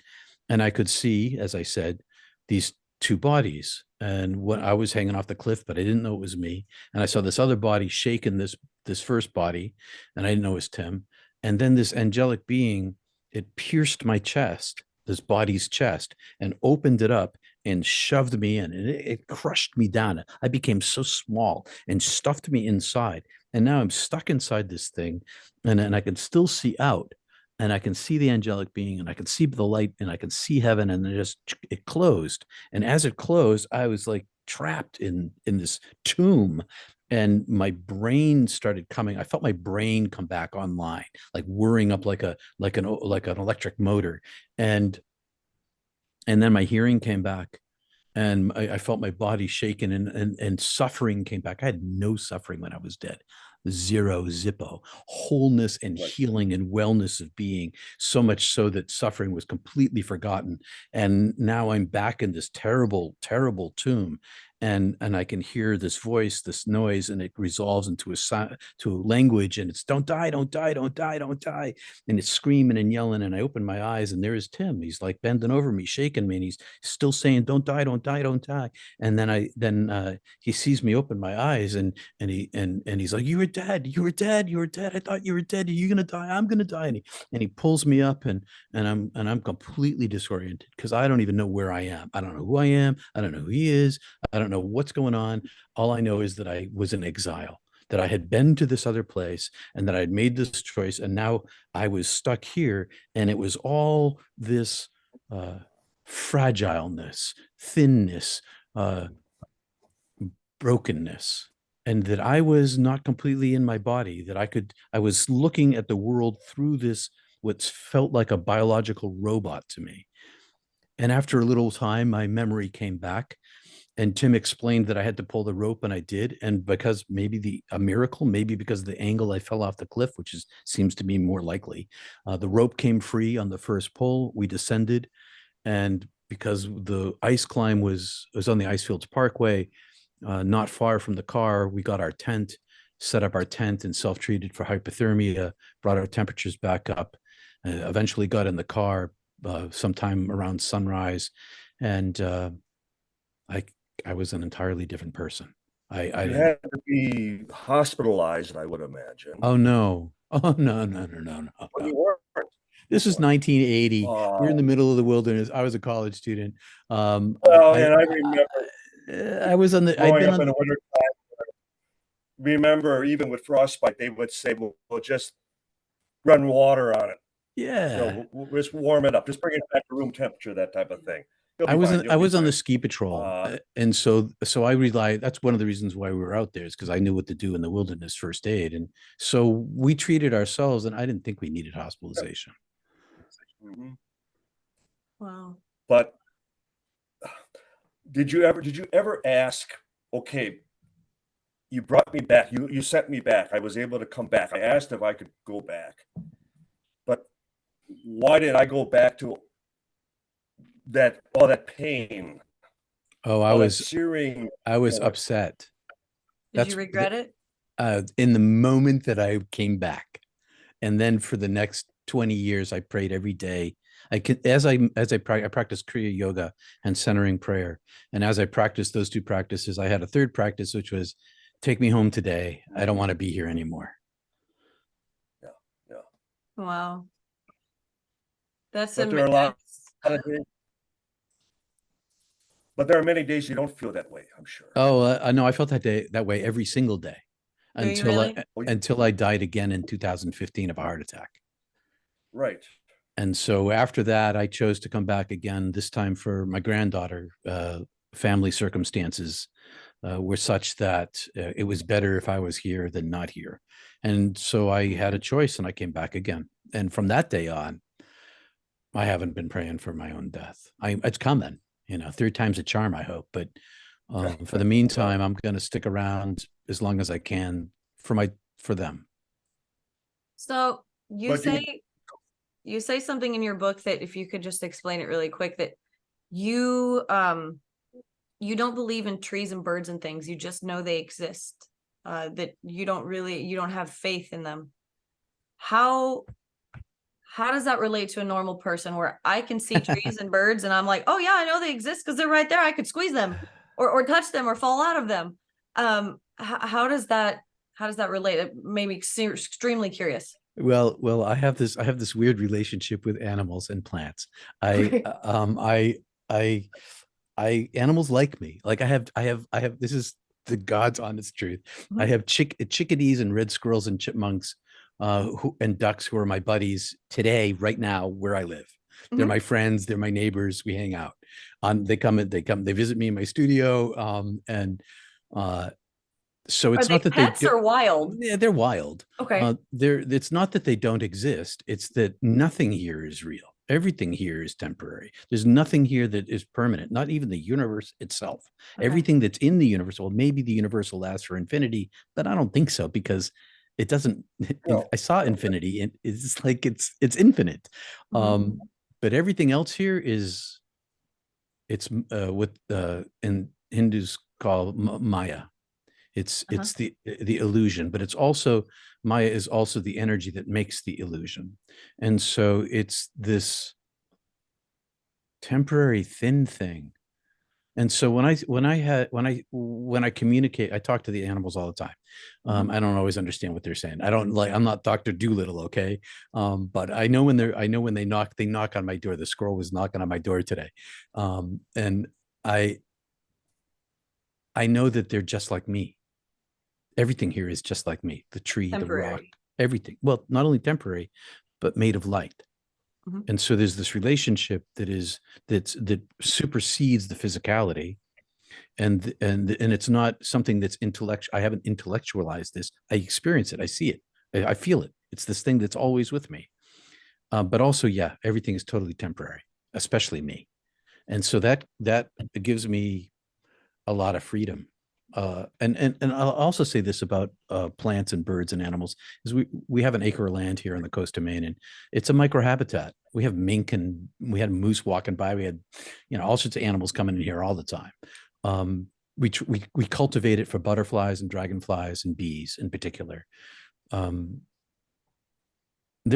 and I could see, as I said, these two bodies. And when I was hanging off the cliff, but I didn't know it was me. And I saw this other body shaking this first body, and I didn't know it was Tim. And then this angelic being, it pierced my chest, this body's chest, and opened it up and shoved me in, and it crushed me down. I became so small and stuffed me inside. And now I'm stuck inside this thing, and I can still see out, and I can see the angelic being, and I can see the light, and I can see heaven, and it closed. And as it closed, I was like trapped in this tomb, and my brain started coming. I felt my brain come back online, like whirring up like an electric motor. And then my hearing came back, and I felt my body shaking, and suffering came back. I had no suffering when I was dead. Zero, zippo, wholeness and Right. healing and wellness of being, so much so that suffering was completely forgotten. And now I'm back in this terrible, terrible tomb, and I can hear this voice, this noise, and it resolves into to a language, and it's don't die, don't die, don't die, don't die, and it's screaming and yelling. And I open my eyes, and there is Tim. He's like bending over me, shaking me, and he's still saying, "Don't die, don't die, don't die." And then he sees me open my eyes, and he's like, "You were dead, you were dead, you were dead. I thought you were dead. Are you gonna die? I'm gonna die." And he pulls me up, and I'm completely disoriented because I don't even know where I am. I don't know who I am. I don't know who he is. I don't know what's going on. All I know is that I was in exile, that I had been to this other place, and that I had made this choice, and now I was stuck here, and it was all this fragileness, thinness, brokenness, and that I was not completely in my body, that I was looking at the world through this, what felt like a biological robot to me. And after a little time, my memory came back, and Tim explained that I had to pull the rope, and I did. And because maybe a miracle, maybe because of the angle I fell off the cliff, which seems to be more likely, the rope came free on the first pull. We descended, and because the ice climb was on the Icefields Parkway, not far from the car, we got our tent, set up our tent, and self-treated for hypothermia, brought our temperatures back up, eventually got in the car sometime around sunrise, and I was an entirely different person. I You didn't. had to be hospitalized, I would imagine. Oh no! Oh no! No! No! No! No! But No! you weren't. This was 1980. We're in the Oh, middle of the wilderness. I was a college student. well, and I remember I was on the. I'd growing been up on. in the winter time. Remember, even with frostbite, they would say, "We'll just run water on it. You Yeah, know, we'll just warm it up. Just bring it back to room temperature, that type of thing. You'll I be was fine. in, I You'll be was on the fine." ski patrol, Uh, and so I relied. That's one of the reasons why we were out there, is because I knew what to do in the wilderness, first aid, and so we treated ourselves. And I didn't think we needed hospitalization. mhm. Wow. But did you ever ask, okay, you brought me back, you sent me back, I was able to come back. I asked if I could go back. But why did I go back to all that pain, Oh, all that searing, I you was know, upset. Did you regret it? In the moment that I came back, and then for the next 20 years, I prayed every day. I practiced Kriya Yoga and centering prayer, and as I practiced those two practices, I had a third practice, which was, take me home today. I don't want to be here anymore. yeah, yeah. Wow. That's But there are a lot of days, but there are many days you don't feel that way, I'm sure. Oh, no, I felt that way every single day Do you really? until I died again in 2015 of a heart attack. Right. And so after that, I chose to come back again, this time for my granddaughter. Family circumstances were such that it was better if I was here than not here. And so I had a choice, and I came back again. And from that day on, I haven't been praying for my own death. It's coming, third time's a charm, I hope. But for the meantime, I'm going to stick around as long as I can for them. So you But you say something in your book that, if you could just explain it really quick, that you you don't believe in trees and birds and things. You just know they exist. That you don't have faith in them. How does that relate to a normal person, where I can see trees and birds and I'm like, oh yeah, I know they exist because they're right there. I could squeeze them or touch them or fall out of them. How does that relate? It made me extremely curious. Well, I have this weird relationship with animals and plants. Okay. Animals like me. Like I have, this is the God's honest truth. I have chickadees and red squirrels and chipmunks, and ducks, who are my buddies today, right now, where I live. They're my friends, they're my neighbors, we hang out. They visit me in my studio. And so it's not that pets or wild? Yeah, they're wild. Okay. It's not that they don't exist. It's that nothing here is real. Everything here is temporary. There's nothing here that is permanent, not even the universe itself. Okay. Everything that's in the universe, well, maybe the universe will last for infinity, but I don't think so, because it doesn't. No. I saw infinity, and it's like it's infinite. Mhm. But everything else here is, it's what in Hindus call Maya. It's the illusion, but it's also, Maya is also the energy that makes the illusion. And so it's this temporary thin thing. And so when I communicate, I talk to the animals all the time. I don't always understand what they're saying. I'm not Dr. Doolittle, okay? But I know when they knock on my door. The squirrel was knocking on my door today. And I know that they're just like me. Everything here is just like me. The tree, the rock, everything. Well, not only temporary, but made of light. Mhm. And so there's this relationship that supersedes the physicality. And it's not something that's intellectual. I haven't intellectualized this. I experience it. I see it. I feel it. It's this thing that's always with me. But also, yeah, everything is totally temporary, especially me. And so that gives me a lot of freedom. And I'll also say this about plants and birds and animals, is we have an acre of land here on the coast of Maine, and it's a microhabitat. We have mink, and we had moose walking by. We had, all sorts of animals coming in here all the time. We cultivate it for butterflies and dragonflies and bees in particular. They're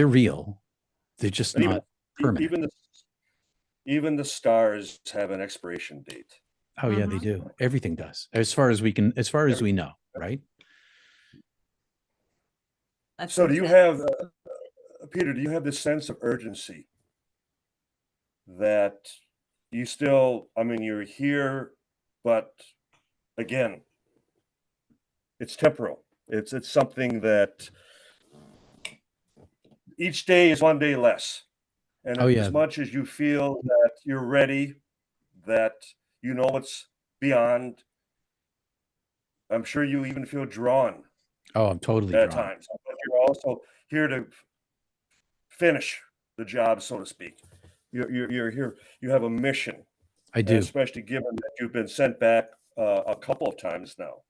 real. They're just not permanent. Even the stars have an expiration date. Oh yeah, they do. Everything does, as far as we know, right? So do you have, Peter, do you have this sense of urgency that you still, I mean, you're here, but again, it's temporal. It's something that each day is one day less. And as much as you feel that you're ready, that you know what's beyond, I'm sure you even feel drawn. Oh, I'm totally at drawn. times, but you're also here to finish the job, so to speak. You're here. You have a mission. I do, especially given that you've been sent back a couple of times now.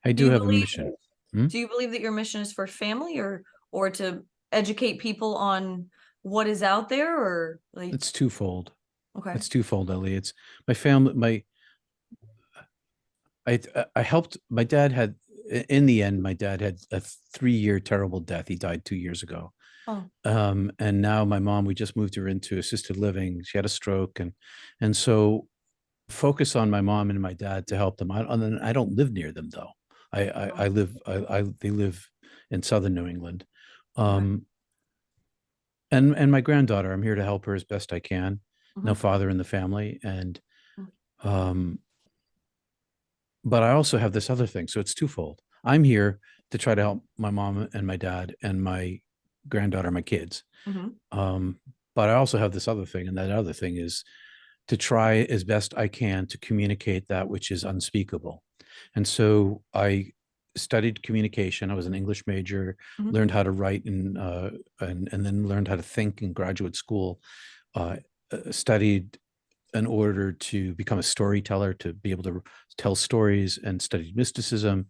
I do have a mission. Do you believe that your mission is for family, or to educate people on what is out there, or like? It's twofold. Okay. It's twofold, Elley. It's my family. I helped. My dad had, in the end, my dad had a 3-year terrible death. He died 2 years ago. Oh. And now my mom, we just moved her into assisted living. She had a stroke, and so focus on my mom and my dad to help them. I don't live near them though. They live in southern New England. And my granddaughter, I'm here to help her as best I can. No father in the family, and but I also have this other thing, so it's twofold. I'm here to try to help my mom and my dad and my granddaughter, my kids. But I also have this other thing, and that other thing is to try as best I can to communicate that which is unspeakable. And so I studied communication. I was an English major, learned how to write, and then learned how to think in graduate school. Studied in order to become a storyteller, to be able to tell stories, and studied mysticism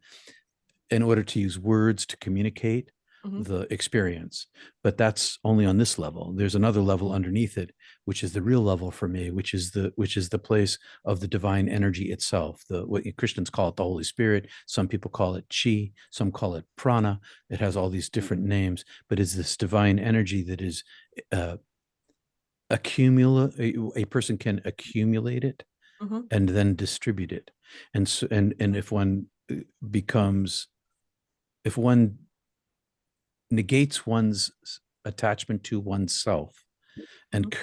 in order to use words to communicate the experience. But that's only on this level. There's another level underneath it, which is the real level for me, which is the place of the divine energy itself. What Christians call it the Holy Spirit. Some people call it chi. Some call it prana. It has all these different names, but it's this divine energy that is a person can accumulate it and then distribute it. And so, and if one negates one's attachment to oneself and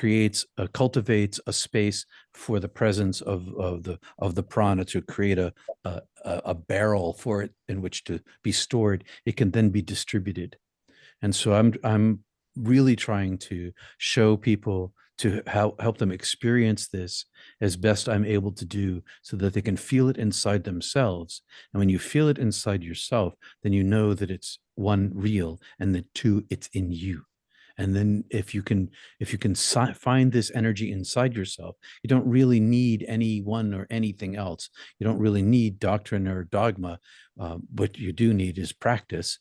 cultivates a space for the presence of the prana, to create a barrel for it in which to be stored, it can then be distributed. And so I'm really trying to show people, to help them experience this as best I'm able to do, so that they can feel it inside themselves. And when you feel it inside yourself, then you know that it's one, real, and that two, it's in you. And then if you can find this energy inside yourself, you don't really need anyone or anything else. You don't really need doctrine or dogma. What you do need is practice,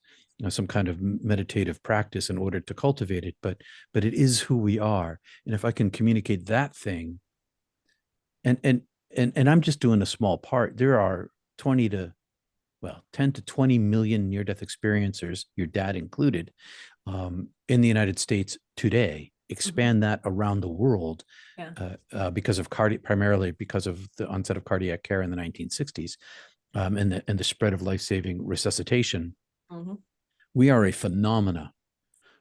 some kind of meditative practice in order to cultivate it. But it is who we are. And if I can communicate that thing, and I'm just doing a small part. There are 10 to 20 million near-death experiencers, your dad included, in the United States today. Expand that around the world, because of primarily because of the onset of cardiac care in the 1960s, and the spread of life-saving resuscitation. We are a phenomena.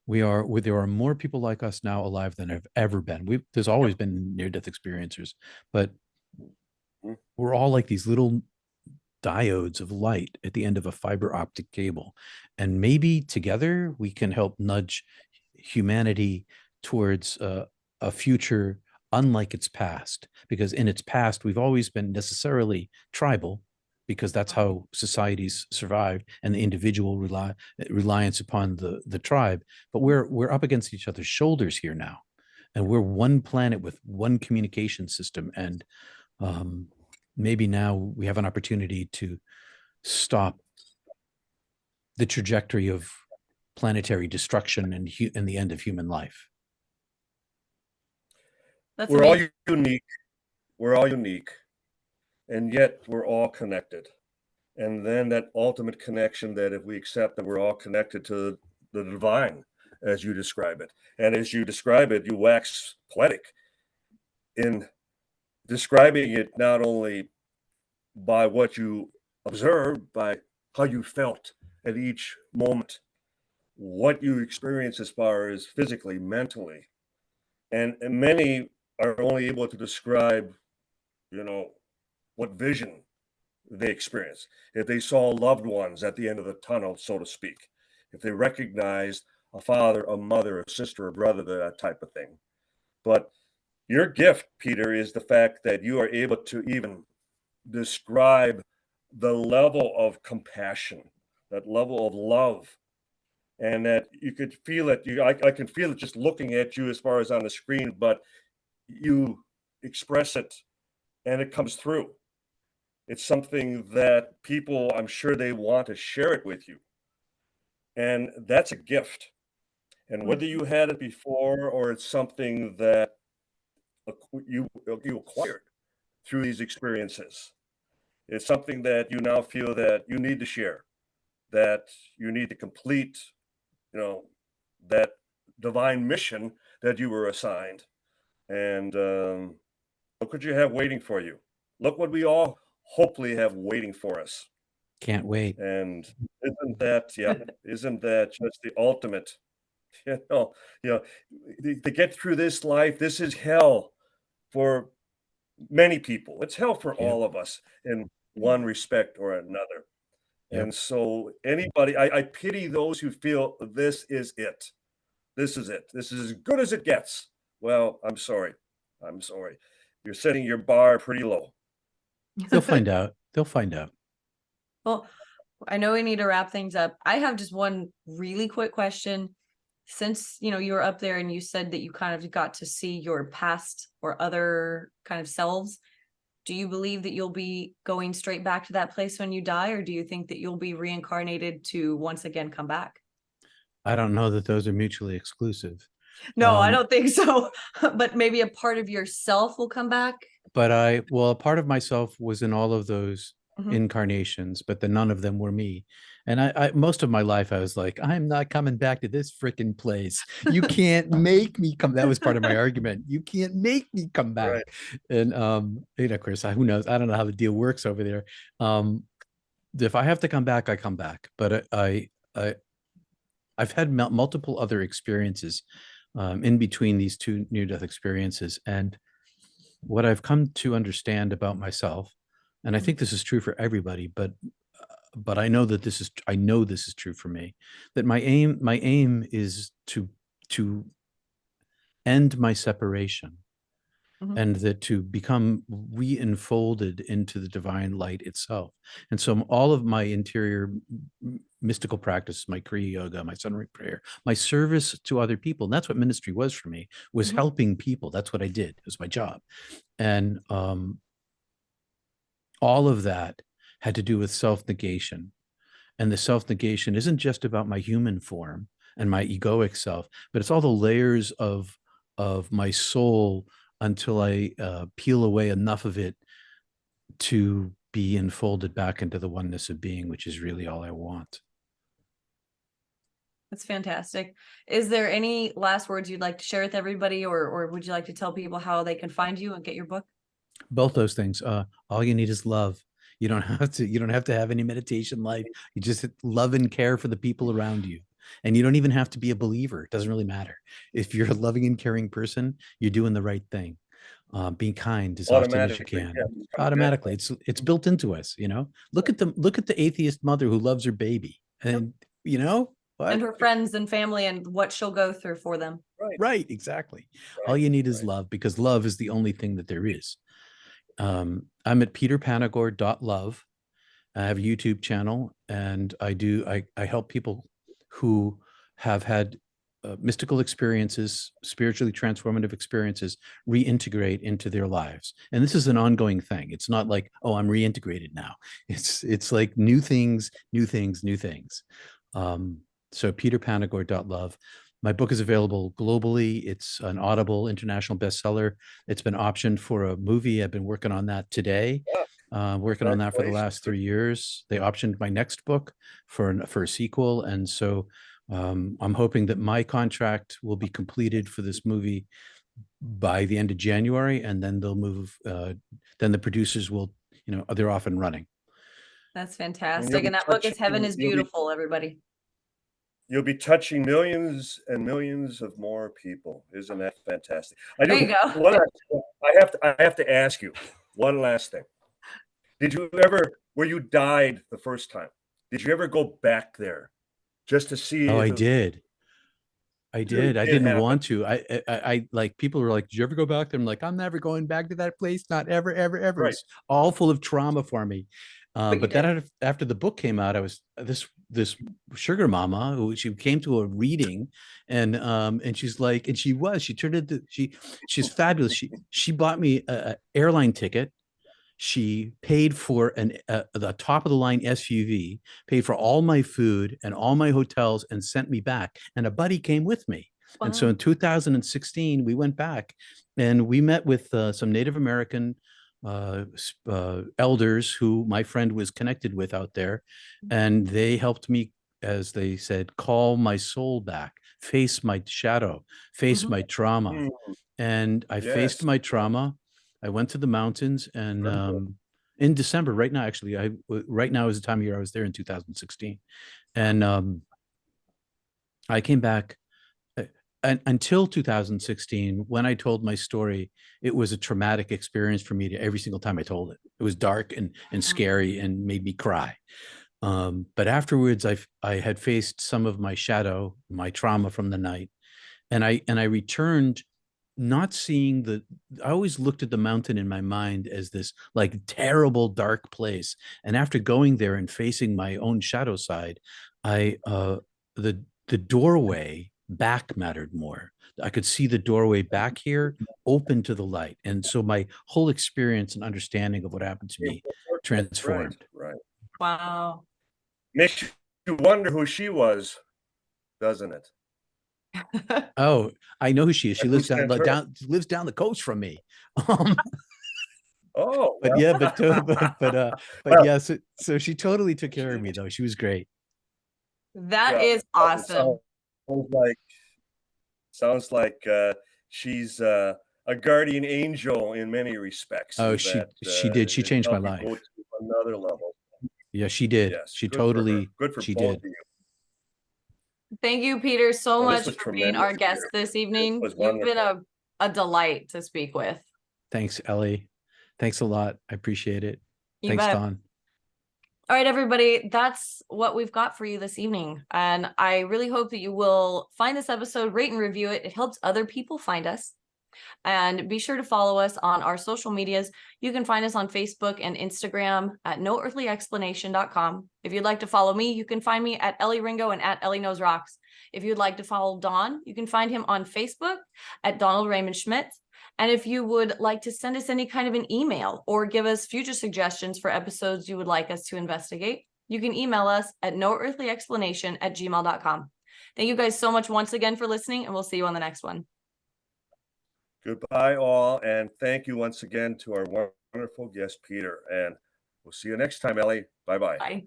There are more people like us now alive than have ever been. There's always been near-death experiencers, but we're all like these little diodes of light at the end of a fiber optic cable. And maybe together we can help nudge humanity towards a future unlike its past, because in its past, we've always been necessarily tribal, because that's how societies survived, and the individual reliance upon the tribe. But we're up against each other's shoulders here now, and we're one planet with one communication system. And maybe now we have an opportunity to stop the trajectory of planetary destruction and the end of human life. We're all unique. We're all unique. And yet we're all connected. And then that ultimate connection, that if we accept that we're all connected to the divine, as you describe it, and as you describe it, you wax poetic in describing it, not only by what you observed, by how you felt at each moment, what you experienced as far as physically, mentally. And many are only able to describe, what vision they experienced. If they saw loved ones at the end of the tunnel, so to speak, if they recognized a father, a mother, a sister, a brother, that type of thing. But your gift, Peter, is the fact that you are able to even describe the level of compassion, that level of love, and that you could feel it. I can feel it just looking at you as far as on the screen, but you express it and it comes through. It's something that people, I'm sure they want to share it with you. And that's a gift. And whether you had it before or it's something that you acquired through these experiences, it's something that you now feel that you need to share, that you need to complete, that divine mission that you were assigned. And look what you have waiting for you. Look what we all hopefully have waiting for us. Can't wait. And isn't that just the ultimate, to get through this life? This is hell for many people. It's hell for all of us in one respect or another. Yep. And so anybody, I pity those who feel this is it. This is it. This is as good as it gets. Well, I'm sorry. You're setting your bar pretty low. They'll find out. Well, I know we need to wrap things up. I have just one really quick question. Since, you were up there and you said that you kind of got to see your past or other kind of selves, do you believe that you'll be going straight back to that place when you die, or do you think that you'll be reincarnated to once again come back? I don't know that those are mutually exclusive. No, I don't think so. But maybe a part of yourself will come back. But a part of myself was in all of those incarnations, but then none of them were me. And I most of my life, I was like, I'm not coming back to this freaking place. You can't make me come. That was part of my argument. You can't make me come back. Right. And, of course, who knows? I don't know how the deal works over there. If I have to come back, I come back. But I've had multiple other experiences in between these two near-death experiences. And what I've come to understand about myself, and I think this is true for everybody, but I know that this is true for me, that my aim is to end my separation, Mhm. and that to become re-enfolded into the divine light itself. And so all of my interior mystical practice, my Kriya Yoga, my sunray prayer, my service to other people, and that's what ministry was for me, was Mhm. helping people. That's what I did. It was my job. And all of that had to do with self-negation. And the self-negation isn't just about my human form and my egoic self, but it's all the layers of my soul until I peel away enough of it to be enfolded back into the oneness of being, which is really all I want. That's fantastic. Is there any last words you'd like to share with everybody, or would you like to tell people how they can find you and get your book? Both those things. All you need is love. You don't have to have any meditation life. You just love and care for the people around you. And you don't even have to be a believer. It doesn't really matter. If you're a loving and caring person, you're doing the right thing. Being kind as often as you Automatically, can. yeah, it's kind of Automatically. natural. It's built into us, you know. Look at the atheist mother who loves her baby. And you know And what? her friends and family and what she'll go through for them. Right, Right, exactly. All right, you need is right. love, because love is the only thing that there is. I'm at peterpanagore.love. I have a YouTube channel, and I help people who have had mystical experiences, spiritually transformative experiences, reintegrate into their lives. And this is an ongoing thing. It's not like, oh, I'm reintegrated now. It's like new things, new things, new things. So peterpanagore.love. My book is available globally. It's an Audible international bestseller. It's been optioned for a movie. I've been working on that today. Working on that for the last 3 years. They optioned my next book for a sequel, and so I'm hoping that my contract will be completed for this movie by the end of January, and then they'll move. Then the producers will, they're off and running. That's And fantastic. And that book is Heaven is Beautiful, everybody. You'll be touching millions and millions of more people. Isn't that fantastic? There you go. I have to ask you one last thing. Did you ever, where you died the first time, did you ever go back there just to see Oh, if I it did. I really did. I did didn't happen? want to. I like, people were like, "Did you ever go back there?" I'm like, "I'm never going back to that place. Not ever, ever, ever." Right. It's all full of trauma for me. But you But did. then after the book came out, I was this sugar mama who, she came to a reading, and she's like, and she turned into, she's fabulous. She bought me a airline ticket. She paid for the top of the line SUV, paid for all my food and all my hotels, and sent me back. And a buddy came with me. And so Wow. in 2016, we went back and we met with some Native American elders who my friend was connected with out there. And they helped me, as they said, call my soul back, face my shadow, face my trauma. Mm, And I faced yes. my trauma. I went to the mountains, and Wonderful. in December, right now, actually, right now is the time of year I was there in 2016. And I came back, and until 2016, when I told my story, it was a traumatic experience for me every single time I told it. It was dark and scary and made me cry. But afterwards, I had faced some of my shadow, my trauma from the night, and I returned, not seeing I always looked at the mountain in my mind as this like terrible dark place. And after going there and facing my own shadow side, the doorway back mattered more. I could see the doorway back here open to the light. And so my whole experience and understanding of what happened to me Right, transformed. right. Wow. Makes you wonder who she was, doesn't it? Oh, I know who she is. She And who lives sent her? lives down the coast from me. Um, Oh, but well. yeah, but Well, yeah, so she totally took care of me, though. She was great. That well, is it awesome. sounds like she's a guardian angel in many respects, Oh, and that she did. She changed my helped you go life. to another level. Yeah, she did. Yes, She good for her. totally, Good for she both of did. you. Thank you, Peter, so Well, this much was for being our tremendous, guest Peter. this This evening. was You've been wonderful. a delight to speak with. Thanks, Ellie. Thanks a lot. I appreciate it. You Thanks, bet. Don. All right, everybody, that's what we've got for you this evening. And I really hope that you will find this episode, rate and review it. It helps other people find us. And be sure to follow us on our social medias. You can find us on Facebook and Instagram at noearthlyexplanation.com. If you'd like to follow me, you can find me at Elley Ringo and at Elley Knows Rocks. If you'd like to follow Don, you can find him on Facebook at Donald Raymond Schmidt. And if you would like to send us any kind of an email or give us future suggestions for episodes you would like us to investigate, you can email us at noearthlyexplanation@gmail.com. Thank you guys so much once again for listening, and we'll see you on the next one. Goodbye, all, and thank you once again to our wonderful guest, Peter. And we'll see you next time, Elley. Bye-bye. Bye.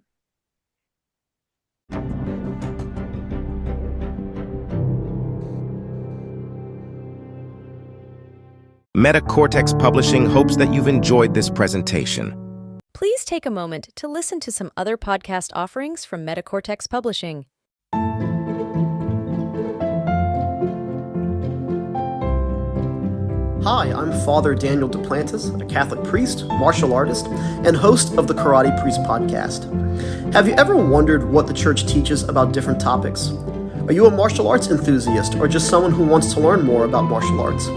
Metacortex Publishing hopes that you've enjoyed this presentation. Please take a moment to listen to some other podcast offerings from Metacortex Publishing. Hi, I'm Father Daniel Duplantis, a Catholic priest, martial artist, and host of the Karate Priest podcast. Have you ever wondered what the church teaches about different topics? Are you a martial arts enthusiast or just someone who wants to learn more about martial arts?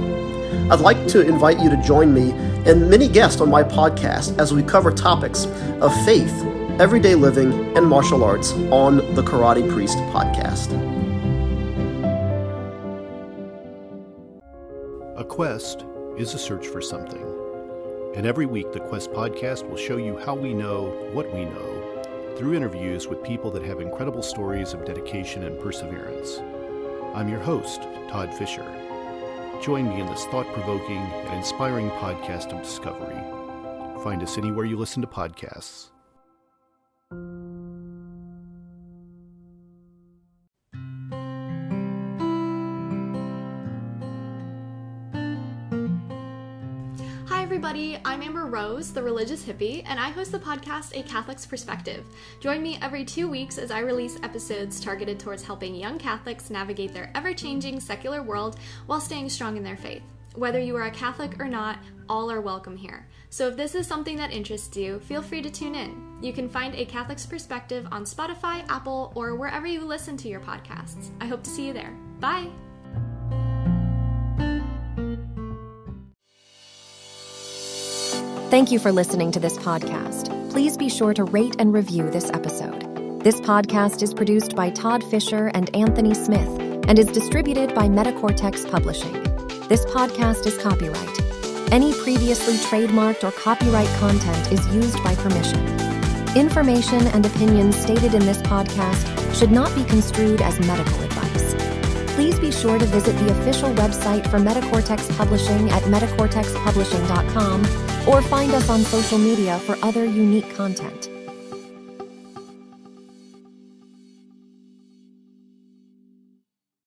I'd like to invite you to join me and many guests on my podcast as we cover topics of faith, everyday living, and martial arts on the Karate Priest podcast. A quest is a search for something. And every week, the Quest podcast will show you how we know what we know through interviews with people that have incredible stories of dedication and perseverance. I'm your host, Todd Fisher. Join me in this thought-provoking and inspiring podcast of discovery. Find us anywhere you listen to podcasts. Hi everybody, I'm Amber Rose, the religious hippie, and I host the podcast A Catholic's Perspective. Join me every 2 weeks as I release episodes targeted towards helping young Catholics navigate their ever-changing secular world while staying strong in their faith. Whether you are a Catholic or not, all are welcome here. So if this is something that interests you, feel free to tune in. You can find A Catholic's Perspective on Spotify, Apple, or wherever you listen to your podcasts. I hope to see you there. Bye! Thank you for listening to this podcast. Please be sure to rate and review this episode. This podcast is produced by Todd Fisher and Anthony Smith and is distributed by Metacortex Publishing. This podcast is copyright. Any previously trademarked or copyright content is used by permission. Information and opinions stated in this podcast should not be construed as medical advice. Please be sure to visit the official website for Metacortex Publishing at metacortexpublishing.com or find us on social media for other unique content.